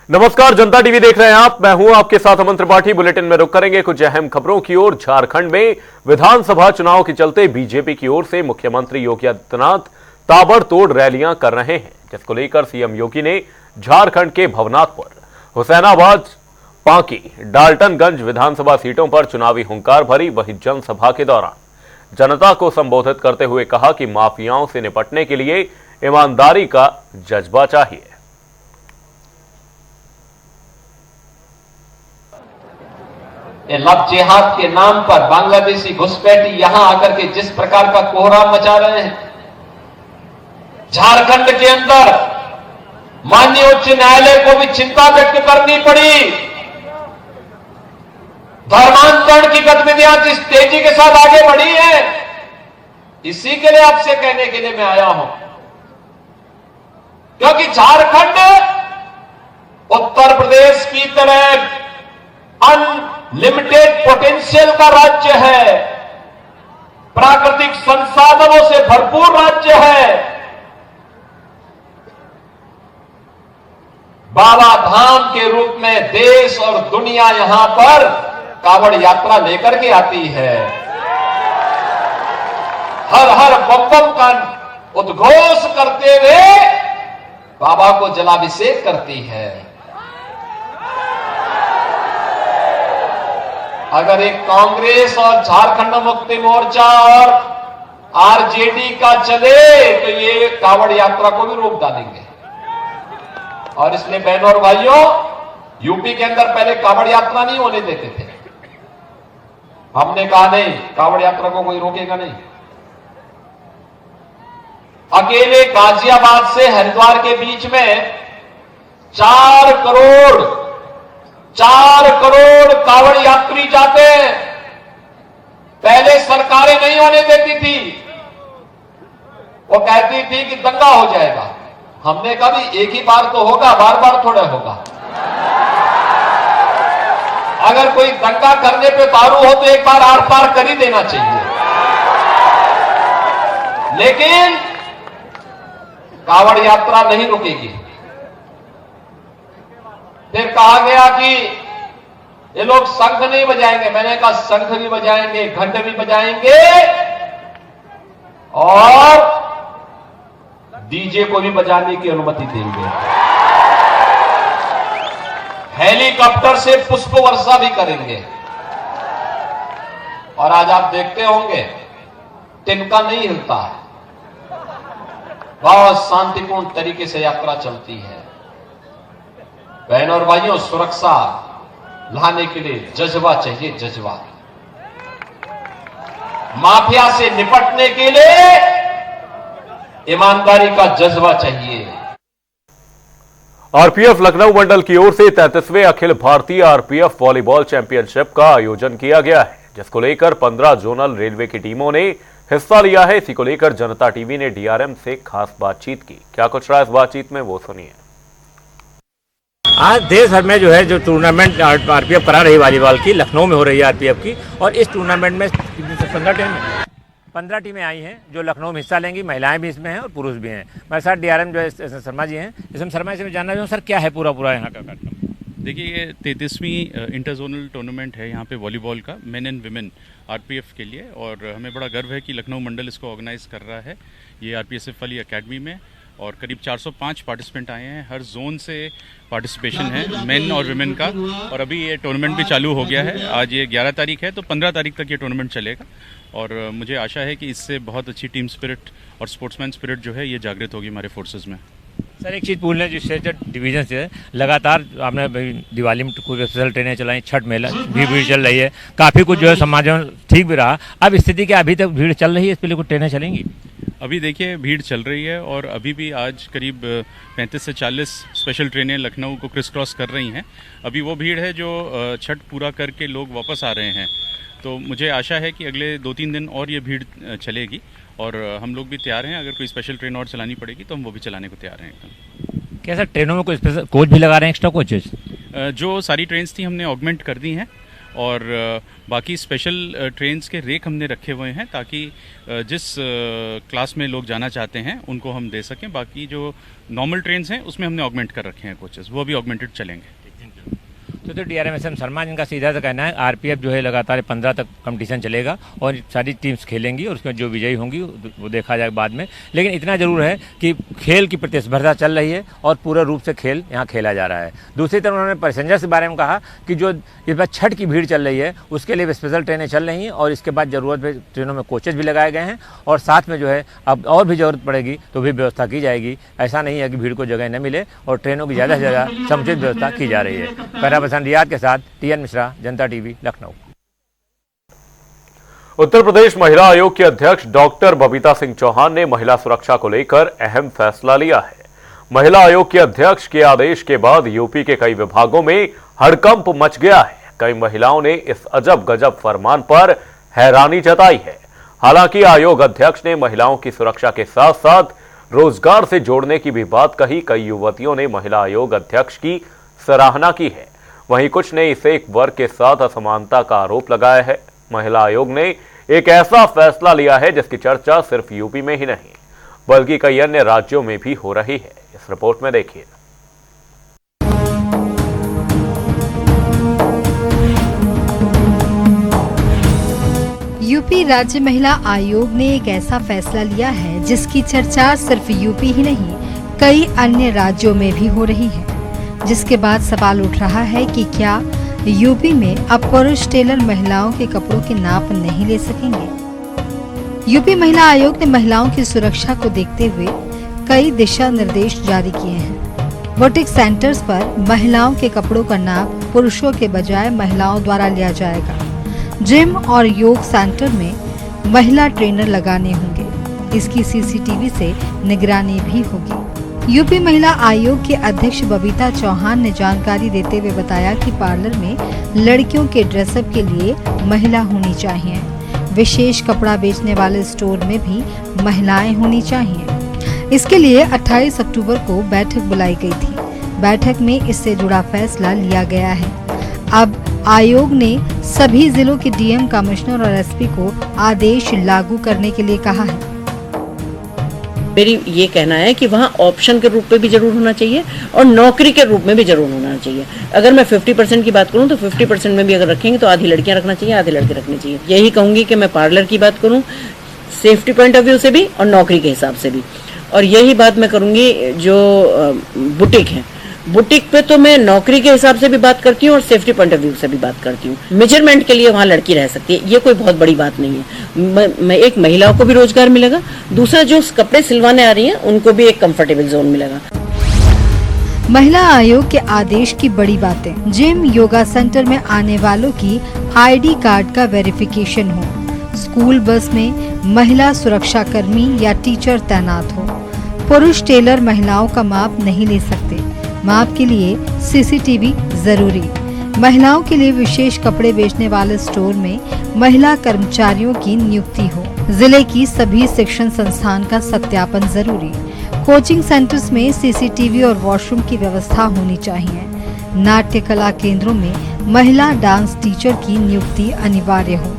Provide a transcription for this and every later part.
नमस्कार, जनता टीवी देख रहे हैं आप। मैं हूं आपके साथ अमन त्रिपाठी। बुलेटिन में रुक करेंगे कुछ अहम खबरों की ओर। झारखंड में विधानसभा चुनाव के चलते बीजेपी की ओर से मुख्यमंत्री योगी आदित्यनाथ ताबड़तोड़ रैलियां कर रहे हैं, जिसको लेकर सीएम योगी ने झारखंड के भवनाथपुर, हुसैनाबाद, पांकी, डाल्टनगंज विधानसभा सीटों पर चुनावी हुंकार भरी। वहीं जनसभा के दौरान जनता को संबोधित करते हुए कहा कि माफियाओं से निपटने के लिए ईमानदारी का जज्बा चाहिए। लव जिहाद के नाम पर बांग्लादेशी घुसपैठी यहां आकर के जिस प्रकार का कोहराम मचा रहे हैं, झारखंड के अंदर माननीय उच्च न्यायालय को भी चिंता व्यक्त करनी पड़ी। धर्मांतरण की गतिविधियां जिस तेजी के साथ आगे बढ़ी है, इसी के लिए आपसे कहने के लिए मैं आया हूं, क्योंकि झारखंड उत्तर प्रदेश की तरह अनलिमिटेड पोटेंशियल का राज्य है, प्राकृतिक संसाधनों से भरपूर राज्य है। बाबा धाम के रूप में देश और दुनिया यहां पर कांवड़ यात्रा लेकर के आती है, हर हर बम बम का उद्घोष करते हुए बाबा को जलाभिषेक करती है। अगर एक कांग्रेस और झारखंड मुक्ति मोर्चा और आरजेडी का चले तो ये कांवड़ यात्रा को भी रोक डालेंगे। और इसलिए बहनों और भाइयों, यूपी के अंदर पहले कांवड़ यात्रा नहीं होने देते थे। हमने कहा नहीं, कांवड़ यात्रा को कोई रोकेगा नहीं। अकेले गाजियाबाद से हरिद्वार के बीच में 4 करोड़ कांवड़ यात्री जाते हैं। पहले सरकारें नहीं होने देती थी, वो कहती थी कि दंगा हो जाएगा। हमने कहा भी एक ही बार तो होगा, बार बार थोड़ा होगा। अगर कोई दंगा करने पे तारू हो तो एक बार आर पार कर ही देना चाहिए। लेकिन कांवड़ यात्रा नहीं रुकेगी। फिर कहा गया कि ये लोग शंख नहीं बजाएंगे। मैंने कहा शंख भी बजाएंगे, घंट भी बजाएंगे और डीजे को भी बजाने की अनुमति देंगे। हेलीकॉप्टर से पुष्प वर्षा भी करेंगे। और आज आप देखते होंगे तिनका नहीं हिलता है, बहुत शांतिपूर्ण तरीके से यात्रा चलती है। बहनों और भाइयों, सुरक्षा लाने के लिए जज्बा चाहिए, जज्बा। माफिया से निपटने के लिए ईमानदारी का जज्बा चाहिए। आरपीएफ लखनऊ मंडल की ओर से 33वें Akhil Bharatiya RPF volleyball championship का आयोजन किया गया है, जिसको लेकर 15 जोनल रेलवे की टीमों ने हिस्सा लिया है। इसी को लेकर जनता टीवी ने डीआरएम से खास बातचीत की। क्या कुछ रहा इस बातचीत में, वो सुनिए। आज देश भर में जो है जो टूर्नामेंट आरपीएफ करा रही वॉलीबॉल की, लखनऊ में हो रही है आरपीएफ की। और इस टूर्नामेंट में 15 टीमें आई हैं जो लखनऊ में हिस्सा लेंगी। महिलाएं भी इसमें हैं और पुरुष भी हैं। मेरे साथ डीआरएम जो है शर्मा जी हैं। इसमें शर्मा जी से जानना चाहूँ सर, क्या है पूरा यहाँ का कार्यक्रम? देखिए, ये 33वीं इंटरजोनल टूर्नामेंट है यहाँ पे वॉलीबॉल का, मेन एंड विमेन आरपीएफ के लिए। और हमें बड़ा गर्व है कि लखनऊ मंडल इसको ऑर्गेनाइज कर रहा है। ये आरपीएसएफ वाली अकेडमी में, और करीब 405 पार्टिसिपेंट आए हैं। हर जोन से पार्टिसिपेशन है मेन और विमेन का। और अभी ये टूर्नामेंट भी चालू हो गया है। आज ये 11 तारीख है, तो 15 तारीख तक ये टूर्नामेंट चलेगा। और मुझे आशा है कि इससे बहुत अच्छी टीम स्पिरिट और स्पोर्ट्समैन स्पिरिट जो है ये जागृत होगी हमारे फोर्सेज में। सर एक चीज़ पूछ लें, जिससे जो डिवीजन से लगातार आपने दिवाली में कुछ स्पेशल ट्रेनें चलाई, छठ मेला भी भीड़ चल रही है, काफ़ी कुछ जो है समाज में ठीक भी रहा। अब स्थिति क्या, अभी तक भीड़ चल रही है, इस पर कुछ ट्रेनें चलेंगी? अभी देखिए, भीड़ चल रही है और अभी भी आज करीब 35 से 40 स्पेशल ट्रेनें लखनऊ को क्रिस क्रॉस कर रही हैं। अभी वो भीड़ है जो छठ पूरा करके लोग वापस आ रहे हैं। तो मुझे आशा है कि अगले 2-3 दिन और ये भीड़ चलेगी। और हम लोग भी तैयार हैं, अगर कोई स्पेशल ट्रेन और चलानी पड़ेगी तो हम वो भी चलाने को तैयार हैं एकदम। क्या सर ट्रेनों में कोई स्पेशल कोच भी लगा रहे हैं, एक्स्ट्रा कोचेस? जो सारी ट्रेन्स थी हमने ऑगमेंट कर दी हैं। और बाकी स्पेशल ट्रेन्स के रेक हमने रखे हुए हैं ताकि जिस क्लास में लोग जाना चाहते हैं उनको हम दे सकें। बाकी जो नॉर्मल ट्रेन्स हैं उसमें हमने ऑगमेंट कर रखे हैं कोचेस, वो भी ऑगमेंटेड चलेंगे। तो DRMSM शर्मा जिनका सीधा सा कहना है आरपीएफ जो है लगातार 15 तक कंपटीशन चलेगा और सारी टीम्स खेलेंगी और उसमें जो विजयी होंगी वो देखा जाएगा बाद में। लेकिन इतना जरूर है कि खेल की प्रतिस्पर्धा चल रही है और पूरे रूप से खेल यहाँ खेला जा रहा है। दूसरी तरफ उन्होंने पैसेंजर्स के बारे में कहा कि जो इस बार छठ की भीड़ चल रही है उसके लिए स्पेशल ट्रेनें चल रही हैं और इसके बाद ज़रूरत है ट्रेनों में कोचेज भी लगाए गए हैं और साथ में जो है अब और भी ज़रूरत पड़ेगी तो भी व्यवस्था की जाएगी। ऐसा नहीं है कि भीड़ को जगह न मिले और ट्रेनों की ज़्यादा से ज़्यादा समुचित व्यवस्था की जा रही है। कैमरा रियाद के साथ TN मिश्रा, जनता टीवी, लखनऊ। उत्तर प्रदेश महिला आयोग के अध्यक्ष डॉक्टर बबीता सिंह चौहान ने महिला सुरक्षा को लेकर अहम फैसला लिया है। महिला आयोग के अध्यक्ष के आदेश के बाद यूपी के कई विभागों में हड़कंप मच गया है। कई महिलाओं ने इस अजब गजब फरमान पर हैरानी जताई है। हालांकि आयोग अध्यक्ष ने महिलाओं की सुरक्षा के साथ साथ रोजगार से जोड़ने की भी बात कही। कई युवतियों ने महिला आयोग अध्यक्ष की सराहना की है। वहीं कुछ ने इसे एक वर्ग के साथ असमानता का आरोप लगाया है। महिला आयोग ने एक ऐसा फैसला लिया है जिसकी चर्चा सिर्फ यूपी में ही नहीं बल्कि कई अन्य राज्यों में भी हो रही है। इस रिपोर्ट में देखिए। यूपी राज्य महिला आयोग ने एक ऐसा फैसला लिया है जिसकी चर्चा सिर्फ यूपी ही नहीं कई अन्य राज्यों में भी हो रही है, जिसके बाद सवाल उठ रहा है कि क्या यूपी में अब पुरुष टेलर महिलाओं के कपड़ों की नाप नहीं ले सकेंगे। यूपी महिला आयोग ने महिलाओं की सुरक्षा को देखते हुए कई दिशा निर्देश जारी किए हैं। बुटीक सेंटर्स पर महिलाओं के कपड़ों का नाप पुरुषों के बजाय महिलाओं द्वारा लिया जाएगा। जिम और योग सेंटर में महिला ट्रेनर लगाने होंगे। इसकी CCTV से निगरानी भी होगी। यूपी महिला आयोग के अध्यक्ष बबीता चौहान ने जानकारी देते हुए बताया कि पार्लर में लड़कियों के ड्रेसअप के लिए महिला होनी चाहिए। विशेष कपड़ा बेचने वाले स्टोर में भी महिलाएं होनी चाहिए। इसके लिए 28 अक्टूबर को बैठक बुलाई गई थी। बैठक में इससे जुड़ा फैसला लिया गया है। अब आयोग ने सभी जिलों के DM, कमिश्नर और SP को आदेश लागू करने के लिए कहा है। मेरी ये कहना है कि वहाँ ऑप्शन के रूप में भी जरूर होना चाहिए और नौकरी के रूप में भी जरूर होना चाहिए। अगर मैं 50% की बात करूँ तो 50% में भी अगर रखेंगे तो आधी लड़कियां रखना चाहिए, आधे लड़के रखने चाहिए। यही कहूंगी कि मैं पार्लर की बात करूँ सेफ्टी पॉइंट ऑफ व्यू से भी और नौकरी के हिसाब से भी। और यही बात मैं करूंगी जो बुटीक है, बुटीक पे तो मैं नौकरी के हिसाब से भी बात करती हूँ और सेफ्टी पॉइंट ऑफ व्यू से भी बात करती हूँ। मेजरमेंट के लिए वहाँ लड़की रह सकती है, ये कोई बहुत बड़ी बात नहीं है। मैं एक महिलाओं को भी रोजगार मिलेगा, दूसरा जो कपड़े सिलवाने आ रही हैं उनको भी एक कंफर्टेबल जोन मिलेगा। महिला आयोग के आदेश की बड़ी बातें। जिम, योगा सेंटर में आने वालों की ID कार्ड का वेरिफिकेशन हो। स्कूल बस में महिला सुरक्षा कर्मी या टीचर तैनात हो। पुरुष टेलर महिलाओं का माप नहीं ले सकते। माप के लिए CCTV जरूरी। महिलाओं के लिए विशेष कपड़े बेचने वाले स्टोर में महिला कर्मचारियों की नियुक्ति हो। जिले की सभी शिक्षण संस्थान का सत्यापन जरूरी। कोचिंग सेंटर्स में CCTV और वॉशरूम की व्यवस्था होनी चाहिए। नाट्य कला केंद्रों में महिला डांस टीचर की नियुक्ति अनिवार्य हो।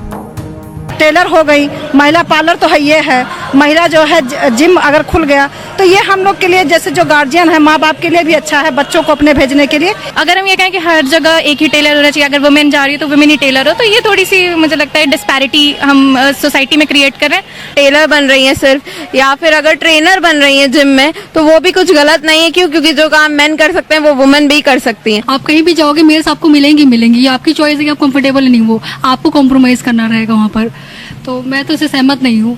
टेलर हो गई, महिला पार्लर तो है ये है, महिला जो है जिम अगर खुल गया तो ये हम लोग के लिए जैसे जो गार्जियन है माँ बाप के लिए भी अच्छा है बच्चों को अपने भेजने के लिए। अगर हम ये कहें कि हर जगह एक ही टेलर होना चाहिए, अगर वुमेन जा रही है तो वुमेन ही टेलर हो, तो ये थोड़ी सी मुझे लगता है डिस्पैरिटी हम सोसाइटी में क्रिएट कर रहे हैं। टेलर बन रही है सिर्फ या फिर अगर ट्रेनर बन रही है जिम में तो वो भी कुछ गलत नहीं है, क्योंकि जो काम मेन कर सकते हैं वो वुमेन भी कर सकती हैं। आप कहीं भी जाओगे मेल्स आपको मिलेंगी, ये आपकी चॉइस है कि आप कंफर्टेबल नहीं हो, आपको कॉम्प्रोमाइज करना रहेगा वहाँ पर। तो मैं तो इससे सहमत नहीं हूँ।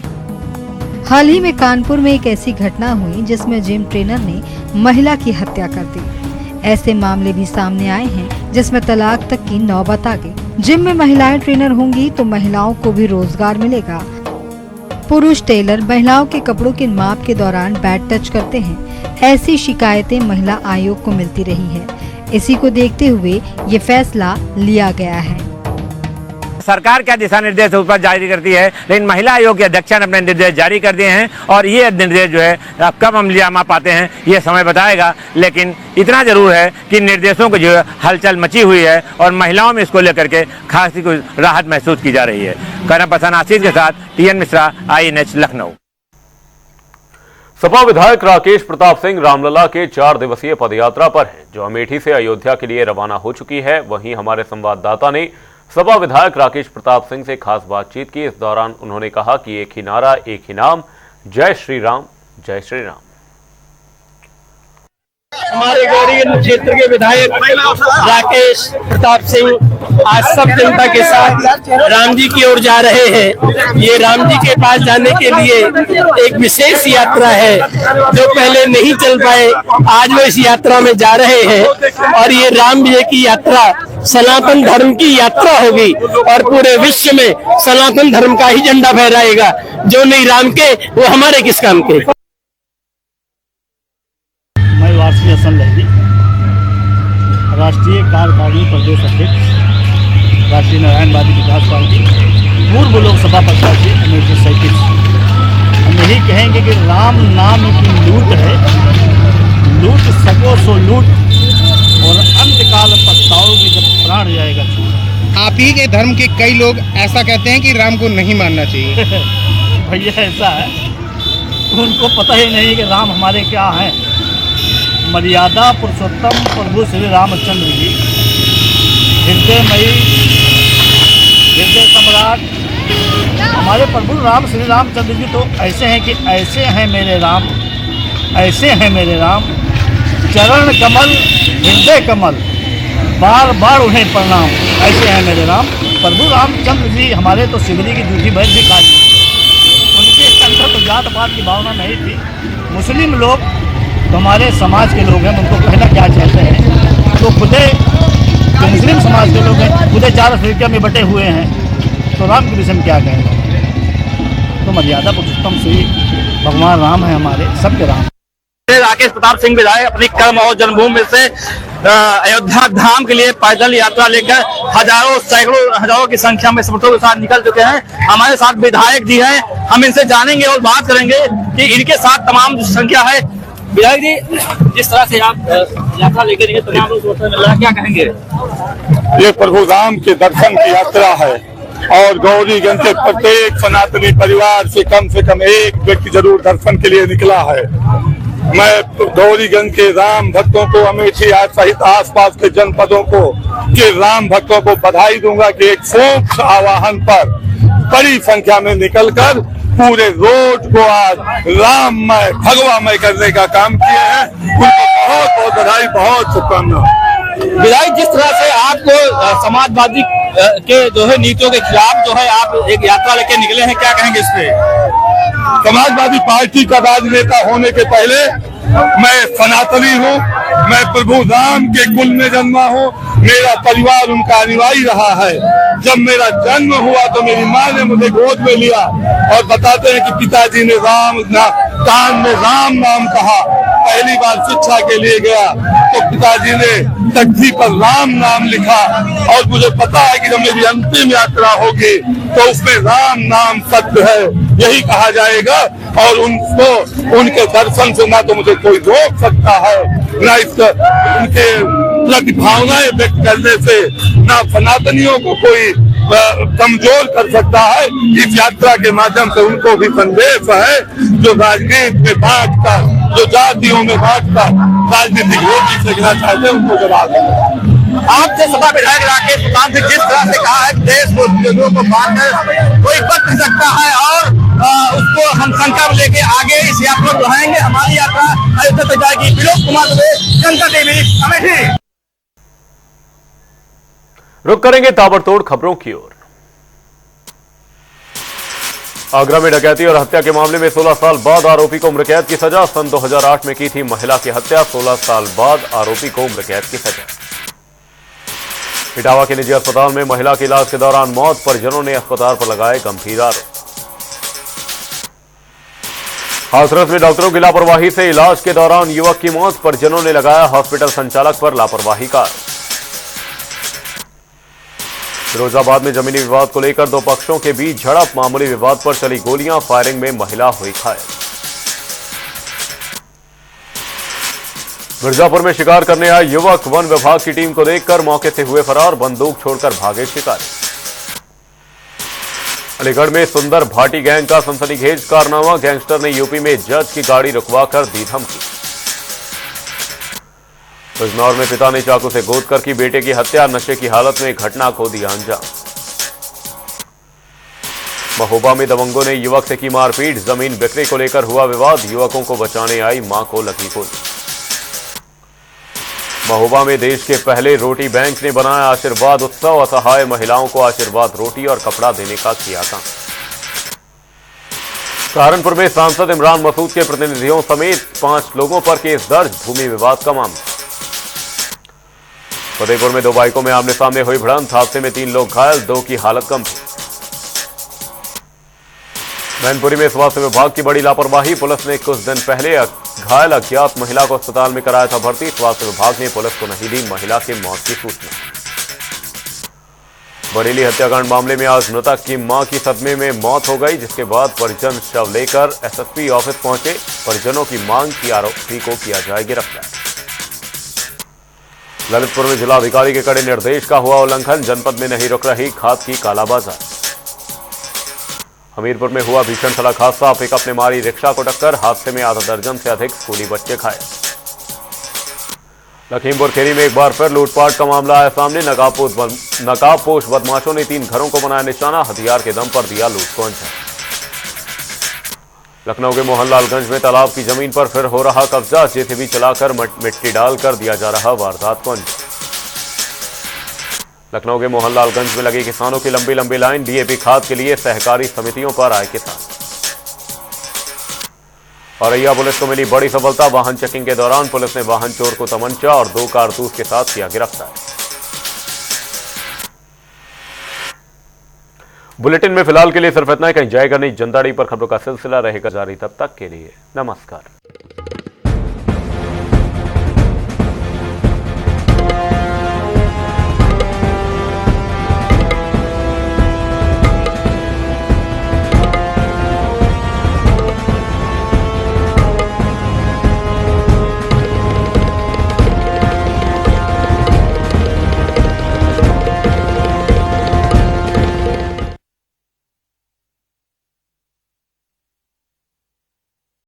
हाल ही में कानपुर में एक ऐसी घटना हुई जिसमें जिम ट्रेनर ने महिला की हत्या कर दी। ऐसे मामले भी सामने आए हैं जिसमें तलाक तक की नौबत आ गई। जिम में महिलाएं ट्रेनर होंगी तो महिलाओं को भी रोजगार मिलेगा। पुरुष टेलर महिलाओं के कपड़ों के माप के दौरान बैड टच करते हैं। ऐसी शिकायतें महिला आयोग को मिलती रही है। इसी को देखते हुए ये फैसला लिया गया है। सरकार क्या दिशा निर्देश उस पर जारी करती है, लेकिन महिला आयोग के अध्यक्ष ने अपने निर्देश जारी कर दिए हैं और ये निर्देश जो है अब कब अमली जामा पाते हैं ये समय बताएगा। लेकिन इतना जरूर है कि निर्देशों की जो है हलचल मची हुई है और महिलाओं में इसको लेकर के खासी कुछ राहत महसूस की जा रही है। करम पसंद आशीष के साथ टीएन मिश्रा, INH लखनऊ। सपा विधायक राकेश प्रताप सिंह रामलला के 4 दिवसीय पदयात्रा पर हैं, जो अमेठी से अयोध्या के लिए रवाना हो चुकी है। वहीं हमारे संवाददाता ने सपा विधायक राकेश प्रताप सिंह से खास बातचीत की। इस दौरान उन्होंने कहा कि एक ही नारा, एक ही नाम, जय श्री राम, जय श्री राम। हमारे गौरीगंज क्षेत्र के विधायक राकेश प्रताप सिंह आज सब जनता के साथ राम जी की ओर जा रहे हैं। ये राम जी के पास जाने के लिए एक विशेष यात्रा है, जो पहले नहीं चल पाए, आज वो इस यात्रा में जा रहे हैं। और ये राम जी की यात्रा सनातन धर्म की यात्रा होगी और पूरे विश्व में सनातन धर्म का ही झंडा फहराएगा। जो नहीं राम के वो हमारे किस काम के। मैं वासी हसन लहरी, राष्ट्रीय कार्यकारिणी प्रदेश अध्यक्ष, राष्ट्रीय नारायणवादी विकास पार्टी, पूर्व लोकसभा प्रत्याशी अमेठी 37। हम यही कहेंगे कि राम नाम की लूट है, लूट सको सो लूट और अंतकाल पछताओगे जब प्राण जाएगा छूट। आप ही के धर्म के कई लोग ऐसा कहते हैं कि राम को नहीं मानना चाहिए। भैया ऐसा है, उनको पता ही नहीं कि राम हमारे क्या हैं। मर्यादा पुरुषोत्तम प्रभु श्री रामचंद्र जी, हृदयमयी, हृदय सम्राट हमारे प्रभु राम श्री रामचंद्र जी तो ऐसे हैं कि ऐसे हैं मेरे राम, ऐसे हैं मेरे राम, चरण कमल हृदय कमल, बार बार उन्हें प्रणाम, ऐसे हैं मेरे राम। प्रभु रामचंद्र जी हमारे तो सिगरी की दूसरी बहन भी खा ली। उनके अंदर तो जात पात की भावना नहीं थी। मुस्लिम लोग तो हमारे समाज के लोग हैं, उनको कहना क्या चाहते हैं, तो खुदे जो मुस्लिम समाज के लोग हैं खुदे 4 फिरकियों में बटे हुए हैं, तो राम के विषय में क्या कहेंगे। तो मर्यादा पुरुषोत्तम श्री भगवान राम है, हमारे सबके राम। राकेश प्रताप सिंह विधायक अपनी कर्म और जन्मभूमि से अयोध्या धाम के लिए पैदल यात्रा लेकर हजारों सैकड़ों हजारों की संख्या में समर्थकों के साथ निकल चुके हैं। हमारे साथ विधायक जी हैं, हम इनसे जानेंगे और बात करेंगे कि इनके साथ तमाम जो संख्या है। विधायक जी, जिस तरह से आप यात्रा लेकर तमाम लोग क्या कहेंगे। ये प्रभु राम के दर्शन की यात्रा है और गौरीगंज के प्रत्येक सनातनी परिवार से कम एक व्यक्ति जरूर दर्शन के लिए निकला है। मैं गौरीगंज के राम भक्तों को, अमेठी सहित आसपास के जनपदों को, के राम भक्तों को बधाई दूंगा कि एक मोक्ष आवाहन पर बड़ी संख्या में निकलकर पूरे रोड को आज राममय भगवामय करने का काम किए हैं। उनको बहुत बहुत बधाई, बहुत शुभकामनाएं। विधायक, जिस तरह से आपको समाजवादी के जो है नीतियों के खिलाफ जो है आप एक यात्रा लेके निकले हैं, क्या कहेंगे इस पे। समाजवादी पार्टी का राजनेता होने के पहले मैं सनातनी हूँ, मैं प्रभु राम के कुल में जन्मा हूँ, मेरा परिवार उनका अनुयायी रहा है। जब मेरा जन्म हुआ तो मेरी माँ ने मुझे गोद में लिया और बताते हैं कि पिताजी ने कान में राम नाम कहा। पहली बार शिक्षा के लिए गया तो पिताजी ने तख्ती पर राम नाम लिखा और मुझे पता है कि जब मेरी अंतिम यात्रा होगी तो उसमें राम नाम सत्य है, यही कहा जाएगा। और उनको उनके दर्शन से ना तो मुझे कोई रोक सकता है, ना उनके प्रति भावनाएं व्यक्त करने से ना सनातनियों को कोई कमजोर कर सकता है। इस यात्रा के माध्यम से उनको भी संदेश है, जो राजनीति में बांटता, जो जातियों में बांटता राजनीतिक रोटी सेकना चाहते हैं, उनको जवाब दें। आपसे सपा विधायक राकेश प्रताप सिंह जिस तरह से कहा है देश को बांटकर कोई बच नहीं सकता है और उसको हम संकल्प लेके आगे इस यात्रा को बढ़ाएंगे। हमारी यात्रा अयोध्या तक जाएगी। विनोद कुमार दुबे, जनता टीवी, अमेठी। रुक करेंगे ताबड़तोड़ खबरों की ओर। आगरा में डकैती और हत्या के मामले में 16 साल बाद आरोपी को उम्र कैद की सजा। सन 2008 में की थी महिला की हत्या, 16 साल बाद आरोपी को उम्र कैद की सजा। इटावा के निजी अस्पताल में महिला के इलाज के दौरान मौत, परिजनों ने अस्पताल पर लगाए गंभीर आरोप। हाथरस में डॉक्टरों की लापरवाही से इलाज के दौरान युवक की मौत, परिजनों ने लगाया हॉस्पिटल संचालक पर लापरवाही का। फिरोजाबाद में जमीनी विवाद को लेकर दो पक्षों के बीच झड़प, मामूली विवाद पर चली गोलियां, फायरिंग में महिला हुई घायल। मिर्जापुर में शिकार करने आए युवक, वन विभाग की टीम को देखकर मौके से हुए फरार, बंदूक छोड़कर भागे शिकारी। अलीगढ़ में सुंदर भाटी गैंग का सनसनीखेज कारनामा, गैंगस्टर ने यूपी में जज की गाड़ी रुकवाकर दी धमकी। बिजनौर में पिता ने चाकू से गोद कर की बेटे की हत्या, नशे की हालत में घटना को दिया अंजाम। महोबा में दबंगों ने युवक से की मारपीट, जमीन बिक्री को लेकर हुआ विवाद, युवकों को बचाने आई मां को लगी गोली। महोबा में देश के पहले रोटी बैंक ने बनाया आशीर्वाद उत्सव, असहाय महिलाओं को आशीर्वाद रोटी और कपड़ा देने का किया काम। सहारनपुर में सांसद इमरान मसूद के प्रतिनिधियों समेत 5 लोगों पर केस दर्ज, भूमि विवाद का मामला। फतेहपुर में 2 बाइकों में आमने सामने हुई भिड़ंत, हादसे में 3 लोग घायल, 2 की हालत गंभीर। मैनपुरी में स्वास्थ्य विभाग की बड़ी लापरवाही, पुलिस ने कुछ दिन पहले घायल अज्ञात महिला को अस्पताल में कराया था भर्ती, स्वास्थ्य विभाग ने पुलिस को नहीं दी महिला की मौत की सूचना। बरेली हत्याकांड मामले में आज मृतक की मां की सदमे में मौत हो गई, जिसके बाद परिजन शव लेकर एसएसपी ऑफिस पहुंचे। परिजनों की मांग की आरोपी को किया जाए गिरफ्तार। ललितपुर में जिलाधिकारी के कड़े निर्देश का हुआ उल्लंघन, जनपद में नहीं रुक रही खाद की कालाबाजारी। हमीरपुर में हुआ भीषण सड़क हादसा, पिकअप ने मारी रिक्शा को टक्कर, हादसे में आधा दर्जन से अधिक स्कूली बच्चे घायल। लखीमपुर खीरी में एक बार फिर लूटपाट का मामला आया सामने, नकाबपोश बदमाशों ने 3 घरों को बनाया निशाना, हथियार के दम पर दिया लूट को अंजाम। लखनऊ के मोहनलालगंज में तालाब की जमीन पर फिर हो रहा कब्जा, जेसीबी चलाकर मिट्टी डालकर दिया जा रहा वारदात को अंजाम। लखनऊ के मोहनलालगंज में लगी किसानों की लंबी लंबी लाइन, डीएपी खाद के लिए सहकारी समितियों पर आए किसान। औरैया पुलिस को मिली बड़ी सफलता, वाहन चेकिंग के दौरान पुलिस ने वाहन चोर को तमंचा और 2 कारतूस के साथ किया गिरफ्तार। बुलेटिन में फिलहाल के लिए सिर्फ इतना ही, कहीं जाएगा नहीं। जनताड़ी पर खबरों का सिलसिला रहेगा जारी, तब तक के लिए नमस्कार।